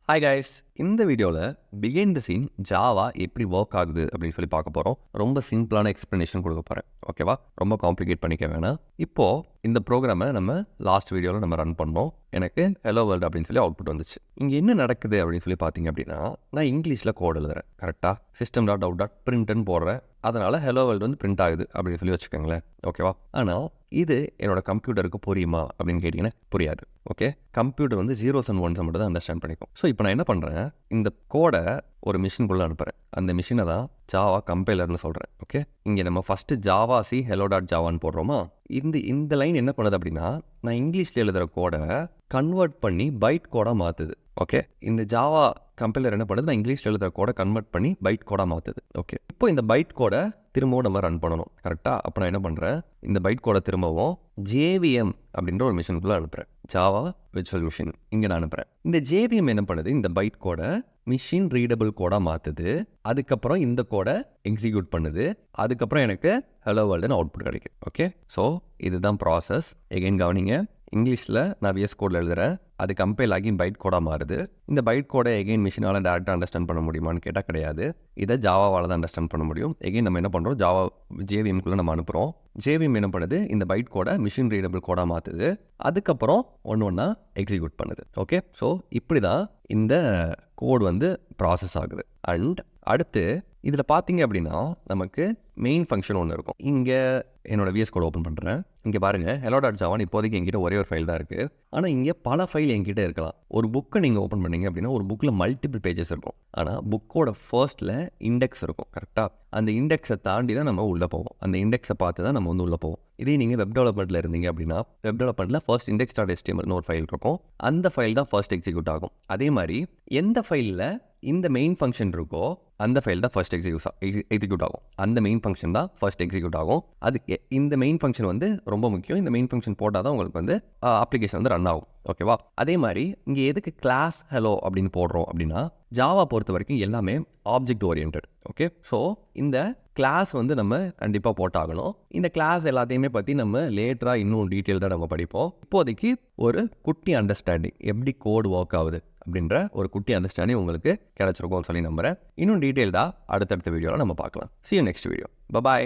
Hi guys, இந்த வீடியோவில் பிகைன் the scene Java எப்படி ஒர்க் ஆகுது அப்படின்னு சொல்லி பார்க்க போகிறோம். ரொம்ப சிம்பிளான எக்ஸ்ப்ளனேஷன் கொடுக்க போகிறேன். ஓகேவா? ரொம்ப காம்ப்ளிகேட் பண்ணிக்க வேணாம். இப்போது இந்த ப்ரோக்ராமை நம்ம லாஸ்ட் வீடியோவில் நம்ம ரன் பண்ணோம். எனக்கு ஹலோ வேர்ல்டு அப்படின்னு சொல்லி அவுட்புட் வந்துச்சு. இங்கே என்ன நடக்குது அப்படின்னு சொல்லி பார்த்தீங்க அப்படின்னா, நான் இங்கிலீஷில் கோட் எழுதுறேன். கரெக்டாக system.out.println போடுறேன். அதனால் ஹலோ வேர்ல்டு வந்து பிரிண்ட் ஆகுது அப்படின்னு சொல்லி வச்சுக்கோங்களேன். ஓகேவா? ஆனால் இது என்னோட கம்ப்யூட்டருக்கு புரியுமா அப்படின்னு கேட்டிங்கன்னா புரியாது. ஓகே, கம்ப்யூட்டர் வந்து ஜீரோஸ் அண்ட் ஒன்ஸை மட்டும் தான் அண்டர்ஸ்டாண்ட் பண்ணிக்கும். ஸோ இப்போ நான் என்ன பண்ணுறேன், இந்த கோடை ஒரு மிஷின்குள்ளே அனுப்புகிறேன். அந்த மிஷினை தான் ஜாவா கம்பைலர்னு சொல்கிறேன். ஓகே, இங்கே நம்ம ஃபஸ்ட்டு ஜாவா சி hello.javaன்னு போடுறோமா. இந்த லைன் என்ன பண்ணுது அப்படின்னா, நான் இங்கிலீஷில் எழுதுகிற கோடை கன்வெர்ட் பண்ணி பைட் கோடாக மாற்றுது. ஓகே, இந்த ஜாவா கம்பைலர் என்ன பண்ணுது, நான் இங்கிலீஷில் எழுதுகிற கோடை கன்வெர்ட் பண்ணி பைட் கோடாக மாற்றுது. ஓகே, இப்போ இந்த பைட் கோடை திரும்பவும் நம்ம ரன் பண்ணணும். கரெக்டாக? அப்போ நான் என்ன பண்ணுறேன், இந்த பைட் கோடை திரும்பவும் JVM அப்படின்ற ஒரு மிஷினுக்குள்ளே அனுப்புகிறேன். ஜாவா விர்ச்சுவல் மிஷின் இங்கே நான் அனுப்புகிறேன். இந்த JVM என்ன பண்ணுது, இந்த பைட் கோடை மிஷின் ரீடபிள் கோடாக மாற்றுது. அதுக்கப்புறம் இந்த கோடை எக்ஸிக்யூட் பண்ணுது. அதுக்கப்புறம் எனக்கு ஹலோ வேர்ல்டுன்னு அவுட்புட் கிடைக்குது. ஓகே, ஸோ இதுதான் ப்ராசஸ். எகைன் கவனிங்க, இங்கிலீஷில் நான் VS கோடில் எழுதுகிறேன். அது கம்பைல் ஆகி பைட் கோடாக மாறுது. இந்த பைட் கோடை எகைன் மிஷினால் டேரெக்டாக அண்டர்ஸ்டாண்ட் பண்ண முடியுமான்னு கேட்டால் கிடையாது. இதை ஜாவாவால் தான் அண்டர்ஸ்டாண்ட் பண்ண முடியும். எகைன் நம்ம என்ன பண்ணுறோம், ஜாவா JVMக்குள்ளே நம்ம அனுப்புகிறோம். JVM என்ன பண்ணுது, இந்த பைட் கோடை மிஷின் ரீடபிள் கோடாக மாற்றுது. அதுக்கப்புறம் ஒன்று எக்ஸிக்யூட் பண்ணுது. ஓகே, ஸோ இப்படி தான் இந்த கோட் வந்து ப்ராசஸ் ஆகுது. அண்ட் அடுத்து இதில் பார்த்தீங்க அப்படின்னா நமக்கு மெயின் ஃபங்க்ஷன் ஒன்று இருக்கும். இங்கே என்னோட VS கோட் ஓப்பன் பண்ணுறேன். இங்கே பாருங்கள், hello.java இப்போதைக்கு என்கிட்ட ஒரே ஒரு ஃபைல் தான் இருக்குது. ஆனால் இங்கே பல ஃபைல் என்கிட்ட இருக்கலாம். ஒரு புக்கை நீங்கள் ஓப்பன் பண்ணீங்க அப்படின்னா ஒரு புக்கில் மல்டிபிள் பேஜஸ் இருக்கும். ஆனால் புக்கோட ஃபர்ஸ்ட்டில் இண்டெக்ஸ் இருக்கும். கரெக்டாக? அந்த இண்டெக்ஸை தாண்டி தான் நம்ம உள்ளே போவோம். அந்த இண்டெக்ஸை பார்த்து தான் நம்ம வந்து உள்ளே போவோம். இதே நீங்கள் வெப் டெவலப்மெண்ட்டில் இருந்தீங்க அப்படின்னா, வெப் டெவலப்மெண்ட்டில் ஃபர்ஸ்ட் index.htmlனு ஒரு ஃபைல் இருக்கும். அந்த ஃபைல் தான் ஃபர்ஸ்ட் எக்ஸிக்யூட் ஆகும். அதே மாதிரி எந்த ஃபைலில் இந்த மெயின் ஃபங்க்ஷன் இருக்கோ அந்த ஃபைல் தான் ஃபர்ஸ்ட் எக்ஸிக்யூட் ஆகும். அந்த மெயின் ஃபங்க்ஷன் தான் ஃபர்ஸ்ட் எக்ஸிக்யூட் ஆகும். அதுக்கு இந்த மெயின் ஃபங்க்ஷன் வந்து ரொம்ப முக்கியம். இந்த மெயின் ஃபங்க்ஷன் போட்டால் தான் உங்களுக்கு வந்து அப்ளிகேஷன் வந்து ரன் ஆகும். ஓகேவா? அதே மாதிரி இங்கே எதுக்கு கிளாஸ் ஹலோ அப்படின்னு போடுறோம் அப்படின்னா, ஜாவா பொறுத்த வரைக்கும் எல்லாமே ஆப்ஜெக்ட் ஓரியன்ட். ஓகே, ஸோ இந்த கிளாஸ் வந்து நம்ம கண்டிப்பாக போட்டாகணும். இந்த கிளாஸ் எல்லாத்தையுமே பற்றி நம்ம லேட்டராக இன்னும் டீட்டெயில்டாக நம்ம படிப்போம். இப்போதைக்கு ஒரு குட்டி அண்டர்ஸ்டாண்டிங், எப்படி கோட் ஒர்க் ஆகுது அப்படின்ற ஒரு குட்டி அண்டர்ஸ்டாண்டிங் உங்களுக்கு கிடைச்சிருக்கும்னு சொல்லி நம்புகிறேன். இன்னும் டீட்டெயில்டாக அடுத்தடுத்த வீடியோவில் நம்ம பார்க்கலாம். See you next video. Bye bye.